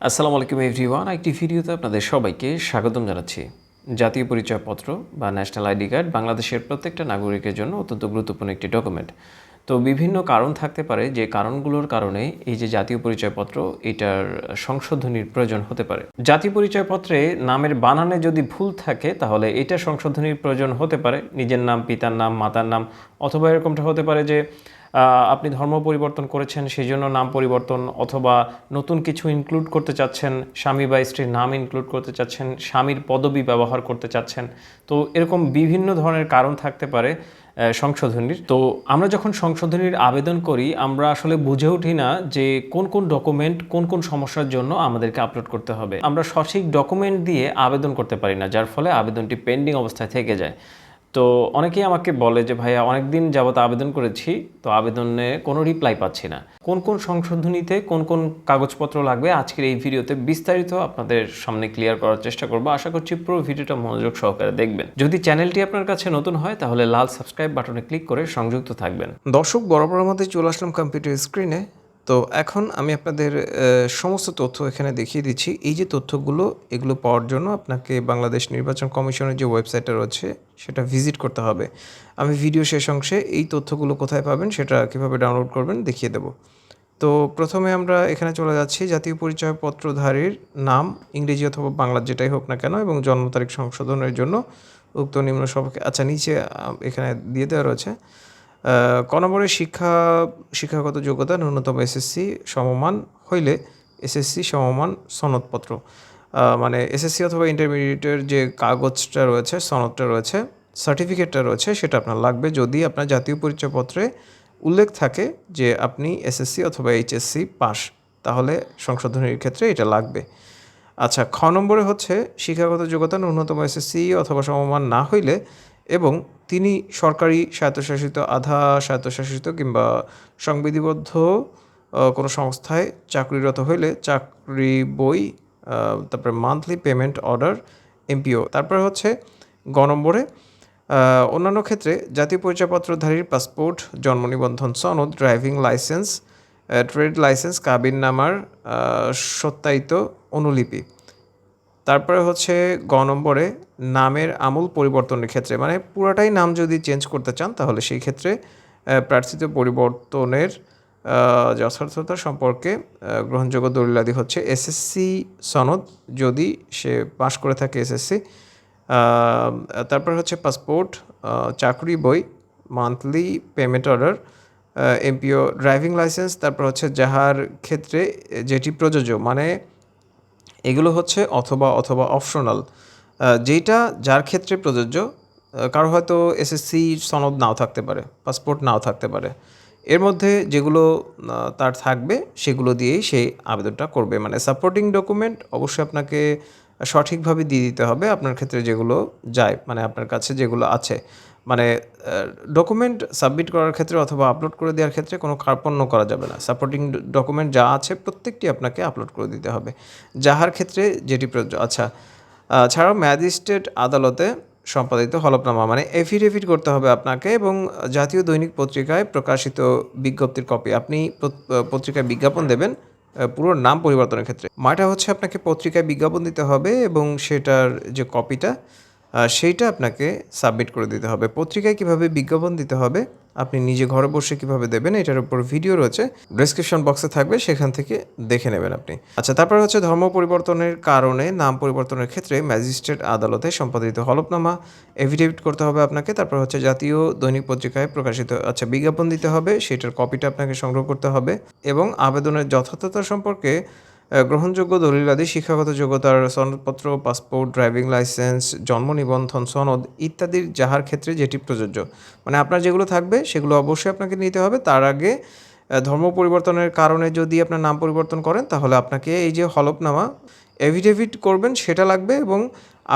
আসসালামু আলাইকুম এভরিওয়ান। একটি ভিডিওতে আপনাদের সবাইকে স্বাগতম জানাচ্ছি। জাতীয় পরিচয়পত্র বা ন্যাশনাল আইডি কার্ড বাংলাদেশের প্রত্যেকটা নাগরিকের জন্য অত্যন্ত গুরুত্বপূর্ণ একটি ডকুমেন্ট। তো বিভিন্ন কারণ থাকতে পারে, যে কারণগুলোর কারণে এই যে জাতীয় পরিচয়পত্র এটার সংশোধনীর প্রয়োজন হতে পারে। জাতীয় পরিচয়পত্রে নামের বানানে যদি ভুল থাকে তাহলে এটা সংশোধনীর প্রয়োজন হতে পারে। নিজের নাম, পিতার নাম, মাতার নাম, অথবা এরকমটা হতে পারে যে আপনি ধর্ম পরিবর্তন করেছেন সেই জন্য নাম পরিবর্তন, অথবা নতুন কিছু ইনক্লুড করতে চাচ্ছেন, স্বামী বা স্ত্রীর নাম ইনক্লুড করতে চাচ্ছেন, স্বামীর পদবি ব্যবহার করতে চাচ্ছেন। তো এরকম বিভিন্ন ধরনের কারণ থাকতে পারে সংশোধনীর। তো আমরা যখন সংশোধনীর আবেদন করি আমরা আসলে বুঝে উঠি না যে কোন কোন ডকুমেন্ট কোন কোন সমস্যার জন্য আমাদেরকে আপলোড করতে হবে। আমরা সঠিক ডকুমেন্ট দিয়ে আবেদন করতে পারি না, যার ফলে আবেদনটি পেন্ডিং অবস্থায় থেকে যায়। তো অনেকেই আমাকে বলে যে ভাইয়া অনেক দিন যাবত আবেদন করেছি, তো আবেদনে কোনো রিপ্লাই পাচ্ছি না। কোন কোন সংশোধনীতে কোন কোন কাগজপত্র লাগবে আজকের এই ভিডিওতে বিস্তারিত আপনাদের সামনে ক্লিয়ার করার চেষ্টা করব। আশা করছি পুরো ভিডিওটা মনোযোগ সহকারে দেখবেন। যদি চ্যানেলটি আপনার কাছে নতুন হয় তাহলে লাল সাবস্ক্রাইব বাটনে ক্লিক করে সংযুক্ত থাকবেন। দর্শক, বরাবরের মধ্যে চলে আসলাম কম্পিউটার স্ক্রিনে। তো এখন আমি আপনাদের সমস্ত তথ্য এখানে দেখিয়ে দিচ্ছি। এই যে তথ্যগুলো, এগুলো পাওয়ার জন্য আপনাকে বাংলাদেশ নির্বাচন কমিশনের যে ওয়েবসাইটটা রয়েছে সেটা ভিজিট করতে হবে। আমি ভিডিও শেষ অংশে এই তথ্যগুলো কোথায় পাবেন, সেটা কীভাবে ডাউনলোড করবেন দেখিয়ে দেব। তো প্রথমে আমরা এখানে চলে যাচ্ছি। জাতীয় পরিচয়পত্রধারীর নাম ইংরেজি অথবা বাংলা যেটাই হোক না কেন এবং জন্ম তারিখ সংশোধনের জন্য উক্ত নিম্ন সবকে নিচে এখানে দিয়ে দেওয়া রয়েছে। ক নম্বরে শিক্ষাগত যোগ্যতা ন্যূনতম এসএসসি সমমান হইলে এসএসসি সমমান সনদপত্র, মানে এসএসসি অথবা ইন্টারমিডিয়েটের যে কাগজটা রয়েছে, সনদটা রয়েছে, সার্টিফিকেটটা রয়েছে, সেটা আপনার লাগবে। যদি আপনার জাতীয় পরিচয়পত্রে উল্লেখ থাকে যে আপনি এসএসসি অথবা এইচএসসি পাস, তাহলে সংশোধনীর ক্ষেত্রে এটা লাগবে। আচ্ছা, খ নম্বরে হচ্ছে শিক্ষাগত যোগ্যতা ন্যূনতম এসএসসি অথবা সমমান না হইলে এবং তিনি সরকারি স্বায়ত্তশাসিত, আধা স্বায়ত্তশাসিত কিংবা সংবিধিবদ্ধ কোনো সংস্থায় চাকরিরত হইলে চাকরি বই, তারপরে মান্থলি পেমেন্ট অর্ডার, এমপিও। তারপরে হচ্ছে গ নম্বরে অন্যান্য ক্ষেত্রে জাতীয় পরিচয়পত্রধারীর পাসপোর্ট, জন্ম নিবন্ধন সনদ, ড্রাইভিং লাইসেন্স, ট্রেড লাইসেন্স, কাবিননামার সত্যায়িত অনুলিপি। তারপরে হচ্ছে গ নম্বরে নামের আমূল পরিবর্তনের ক্ষেত্রে, মানে পুরাটাই নাম যদি চেঞ্জ করতে চান তাহলে সেই ক্ষেত্রে প্রার্থিত পরিবর্তনের যথার্থতা সম্পর্কে গ্রহণযোগ্য দলিলাদি হচ্ছে এসএসসি সনদ, যদি সে পাশ করে থাকে এসএসসি। তারপর হচ্ছে পাসপোর্ট, চাকরি বই, monthly payment order, MPO, driving licence. তারপর হচ্ছে যাহার ক্ষেত্রে যেটি প্রযোজ্য, মানে এগুলো হচ্ছে অথবা অথবা অপশনাল, যেটা যার ক্ষেত্রে প্রযোজ্য। কারো হয়তো এসএসসি সনদ নাও থাকতে পারে, পাসপোর্ট নাও থাকতে পারে, এর মধ্যে যেগুলো তার থাকবে সেগুলো দিয়েই সেই আবেদনটা করবে। মানে সাপোর্টিং ডকুমেন্ট অবশ্যই আপনাকে সঠিকভাবে দিয়ে দিতে হবে আপনার ক্ষেত্রে যেগুলো যায়, মানে আপনার কাছে যেগুলো আছে। মানে ডকুমেন্ট সাবমিট করার ক্ষেত্রে অথবা আপলোড করে দেওয়ার ক্ষেত্রে কোনো কার্পণ্য করা যাবে না। সাপোর্টিং ডকুমেন্ট যা আছে প্রত্যেকটি আপনাকে আপলোড করে দিতে হবে, যাহার ক্ষেত্রে যেটি প্রযোজ্য। আচ্ছা, ছাড়াও ম্যাজিস্ট্রেট আদালতে সম্পাদিত হলফনামা, মানে এফিডেভিট করতে হবে আপনাকে, এবং জাতীয় দৈনিক পত্রিকায় প্রকাশিত বিজ্ঞপ্তির কপি। আপনি পত্রিকায় বিজ্ঞাপন দেবেন পুরো নাম পরিবর্তনের ক্ষেত্রে, মাটা হচ্ছে আপনাকে পত্রিকায় বিজ্ঞাপন দিতে হবে এবং সেটার যে কপিটা সেইটা আপনাকে সাবমিট করে দিতে হবে। পত্রিকায় কিভাবে বিজ্ঞাপন দিতে হবে, আপনি নিজে ঘরে বসে কিভাবে দেবেন, এটার উপর ভিডিও রয়েছে, ডেসক্রিপশন বক্সে থাকবে, সেখান থেকে দেখে নেবেন আপনি। আচ্ছা, তারপর হচ্ছে ধর্ম পরিবর্তনের কারণে নাম পরিবর্তনের ক্ষেত্রে ম্যাজিস্ট্রেট আদালতে সম্পাদিত হলফনামা এফিডেভিট করতে হবে আপনাকে। তারপর হচ্ছে জাতীয় দৈনিক পত্রিকায় প্রকাশিত বিজ্ঞাপন দিতে হবে, সেটার কপিটা আপনাকে সংগ্রহ করতে হবে এবং আবেদনের যথার্থতা সম্পর্কে গ্রহণযোগ্য দলিলাদি, শিক্ষাগত যোগ্যতার সনদপত্র, পাসপোর্ট, ড্রাইভিং লাইসেন্স, জন্ম নিবন্ধন সনদ ইত্যাদির যাহার ক্ষেত্রে যেটি প্রযোজ্য, মানে আপনার যেগুলো থাকবে সেগুলো অবশ্যই আপনাকে নিতে হবে। তার আগে ধর্ম পরিবর্তনের কারণে যদি আপনার নাম পরিবর্তন করেন তাহলে আপনাকে এই যে হলফনামা এফিডেভিট করবেন সেটা লাগবে, এবং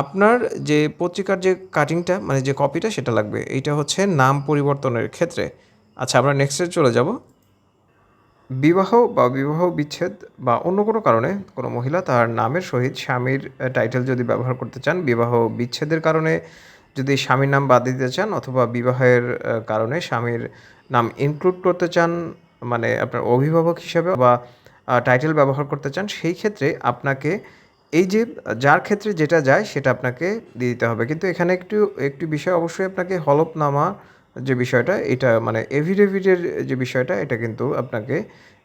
আপনার যে পত্রিকার যে কাটিংটা, মানে যে কপিটা, সেটা লাগবে। এইটা হচ্ছে নাম পরিবর্তনের ক্ষেত্রে। আচ্ছা, আমরা নেক্সটে চলে যাব। বিবাহ বা বিবাহ বিচ্ছেদ বা অন্য কোনো কারণে কোনো মহিলা তার নামের সহিত স্বামীর টাইটেল যদি ব্যবহার করতে চান, বিবাহ বিচ্ছেদের কারণে যদি স্বামীর নাম বাদ দিতে চান, অথবা বিবাহের কারণে স্বামীর নাম ইনক্লুড করতে চান, মানে আপনার অভিভাবক হিসাবে, বা টাইটেল ব্যবহার করতে চান, সেই ক্ষেত্রে আপনাকে এই যে যার ক্ষেত্রে যেটা যায় সেটা আপনাকে দিয়ে দিতে হবে। কিন্তু এখানে একটি বিষয় অবশ্যই আপনাকে হলফনামা যে বিষয়টা, এটা মানে এফিডেভিটের যে বিষয়টা, এটা কিন্তু আপনাকে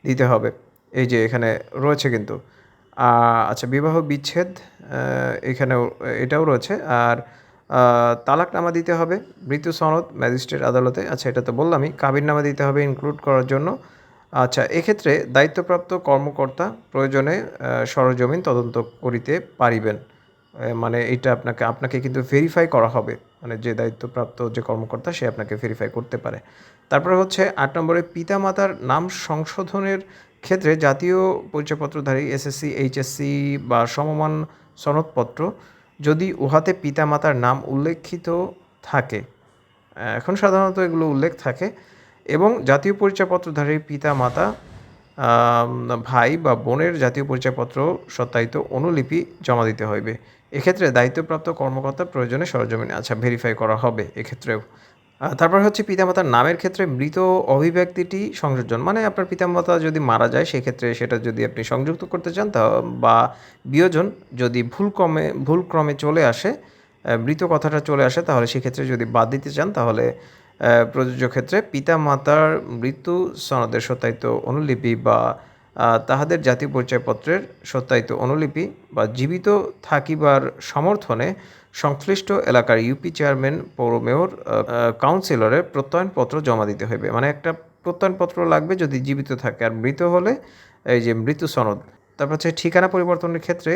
দিতে হবে। এই যে এখানে রয়েছে কিন্তু। আচ্ছা, বিবাহ বিচ্ছেদ এখানেও এটাও রয়েছে। আর তালাকনামা দিতে হবে, মৃত্যু সনদ ম্যাজিস্ট্রেট আদালতে, আচ্ছা এটা তো বললামই। কাবিননামা দিতে হবে ইনক্লুড করার জন্য। আচ্ছা, এক্ষেত্রে দায়িত্বপ্রাপ্ত কর্মকর্তা প্রয়োজনে সরেজমিন তদন্ত করিতে পারিবেন। মানে এটা আপনাকে কিন্তু ভেরিফাই করা হবে, মানে যে দায়িত্বপ্রাপ্ত যে কর্মকর্তা সে আপনাকে ভেরিফাই করতে পারে। তারপরে হচ্ছে ৮ নম্বরে পিতামাতার নাম সংশোধনের ক্ষেত্রে জাতীয় পরিচয়পত্রধারী এসএসসি, এইচএসসি বা সমমান সনদপত্র যদি উহাতে পিতামাতার নাম উল্লেখিত থাকে, এখন সাধারণত এগুলো উল্লেখ থাকে, এবং জাতীয় পরিচয়পত্রধারী পিতামাতা, ভাই বা বোনের জাতীয় পরিচয়পত্র সত্যায়িত অনুলিপি জমা দিতে হইবে। এক্ষেত্রে দায়িত্বপ্রাপ্ত কর্মকর্তা প্রয়োজনে সরজমিনে ভেরিফাই করা হবে এক্ষেত্রেও। তারপর হচ্ছে পিতামাতার নামের ক্ষেত্রে মৃত অভিব্যক্তিটি সংযোজন, মানে আপনার পিতামাতা যদি মারা যায় সেক্ষেত্রে সেটা যদি আপনি সংযুক্ত করতে চান বা বিয়োজন যদি ভুলক্রমে চলে আসে, মৃত কথাটা চলে আসে, তাহলে সেক্ষেত্রে যদি বাদ দিতে চান তাহলে প্রযোজ্য ক্ষেত্রে পিতামাতার মৃত্যু সনদের সত্যায়িত অনুলিপি বা তাহাদের জাতীয় পরিচয়পত্রের সত্যায়িত অনুলিপি বা জীবিত থাকিবার সমর্থনে সংশ্লিষ্ট এলাকার ইউপি চেয়ারম্যান, পৌর মেয়র, কাউন্সিলরের প্রত্যয়নপত্র জমা দিতে হবে। মানে একটা প্রত্যয়নপত্র লাগবে যদি জীবিত থাকে, আর মৃত হলে এই যে মৃত্যু সনদ। তারপর হচ্ছে ঠিকানা পরিবর্তনের ক্ষেত্রে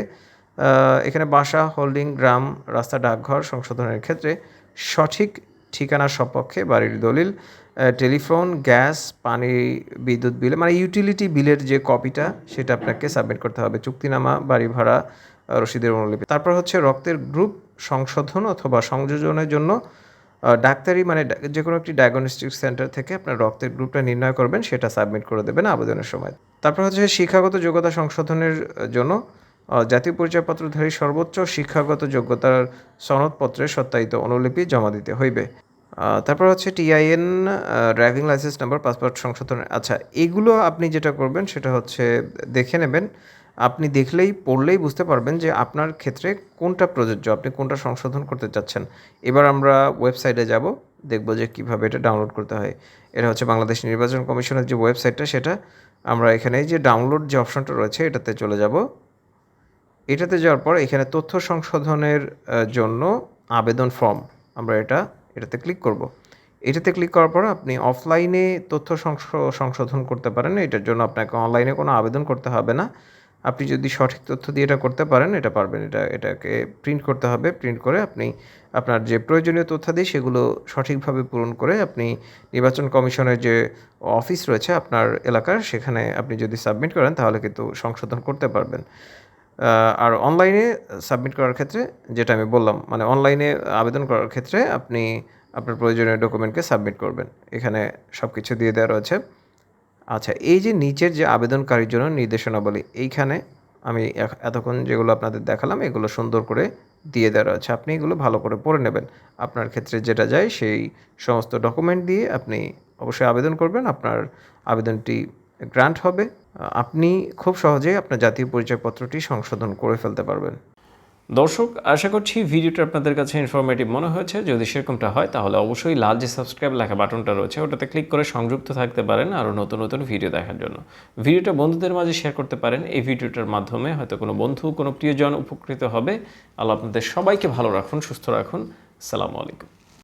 এখানে বাসা, হোল্ডিং, গ্রাম, রাস্তা, ডাকঘর সংশোধনের ক্ষেত্রে সঠিক ঠিকানার সপক্ষে বাড়ির দলিল, টেলিফোন, গ্যাস, পানি, বিদ্যুৎ বিল, মানে ইউটিলিটি বিলের যে কপিটা সেটা আপনাকে সাবমিট করতে হবে, চুক্তিনামা, বাড়ি ভাড়া, রসিদের অনুলিপি। তারপর হচ্ছে রক্তের গ্রুপ সংশোধন অথবা সংযোজনের জন্য ডাক্তারি, মানে যে কোনো একটি ডায়াগনস্টিক সেন্টার থেকে আপনার রক্তের গ্রুপটা নির্ণয় করবেন, সেটা সাবমিট করে দেবেন আবেদনের সময়। তারপর হচ্ছে শিক্ষাগত যোগ্যতা সংশোধনের জন্য জাতীয় পরিচয়পত্রধারী সর্বোচ্চ শিক্ষাগত যোগ্যতার সনদপত্রের সত্যায়িত অনুলিপি জমা দিতে হইবে। তারপর হচ্ছে TIN, driving licence number, passport সংশোধন। আচ্ছা, এগুলো আপনি যেটা করবেন সেটা হচ্ছে দেখে নেবেন। আপনি পড়লেই বুঝতে পারবেন যে আপনার ক্ষেত্রে কোনটা প্রযোজ্য, আপনি কোনটা সংশোধন করতে চাচ্ছেন। এবার আমরা ওয়েবসাইটে যাব, দেখব যে কীভাবে এটা ডাউনলোড করতে হয়। এটা হচ্ছে বাংলাদেশ নির্বাচন কমিশনের যে ওয়েবসাইটটা, সেটা আমরা এখানে যে ডাউনলোড যে অপশনটা রয়েছে এটাতে চলে যাব। এটাতে যাওয়ার পর এখানে তথ্য সংশোধনের জন্য আবেদন ফর্ম, আমরা এটাতে ক্লিক করব। এটাতে ক্লিক করার পর আপনি অফলাইনে তথ্য সংশোধন করতে পারেন। এটার জন্য আপনাকে অনলাইনে কোনো আবেদন করতে হবে না। আপনি যদি সঠিক তথ্য দিয়ে এটা করতে পারেন, এটা পারবেন। এটাকে প্রিন্ট করতে হবে। প্রিন্ট করে আপনি আপনার যে প্রয়োজনীয় তথ্যাদি সেগুলো সঠিকভাবে পূরণ করে আপনি নির্বাচন কমিশনের যে অফিস রয়েছে আপনার এলাকার, সেখানে আপনি যদি সাবমিট করেন তাহলে কিন্তু সংশোধন করতে পারবেন। আর অনলাইনে সাবমিট করার ক্ষেত্রে যেটা আমি বললাম, মানে অনলাইনে আবেদন করার ক্ষেত্রে আপনি আপনার প্রয়োজনীয় ডকুমেন্টকে সাবমিট করবেন। এখানে সব কিছু দিয়ে দেওয়া রয়েছে। আচ্ছা, এই যে নিচের যে আবেদনকারীর জন্য নির্দেশনাবলী, এইখানে আমি এতক্ষণ যেগুলো আপনাদের দেখালাম এগুলো সুন্দর করে দিয়ে দেওয়া রয়েছে। আপনি এগুলো ভালো করে পড়ে নেবেন। আপনার ক্ষেত্রে যেটা যায় সেই সমস্ত ডকুমেন্ট দিয়ে আপনি অবশ্যই আবেদন করবেন। আপনার আবেদনটি গ্রান্ট হবে। আপনি খুব সহজেই আপনার জাতীয় পরিচয়পত্রটি সংশোধন করে ফেলতে পারবেন। দর্শক, আশা করছি ভিডিওটা আপনাদের কাছে ইনফরমেটিভ মনে হয়েছে। যদি সেরকমটা হয় তাহলে অবশ্যই লাল যে সাবস্ক্রাইব লেখা বাটনটা রয়েছে ওটাতে ক্লিক করে সংযুক্ত থাকতে পারেন আরও নতুন নতুন ভিডিও দেখার জন্য। ভিডিওটা বন্ধুদের মাঝে শেয়ার করতে পারেন। এই ভিডিওটার মাধ্যমে হয়তো কোনো বন্ধু, কোনো প্রিয়জন উপকৃত হবে। আল্লাহ আপনাদের সবাইকে ভালো রাখুন, সুস্থ রাখুন। আসসালামু আলাইকুম।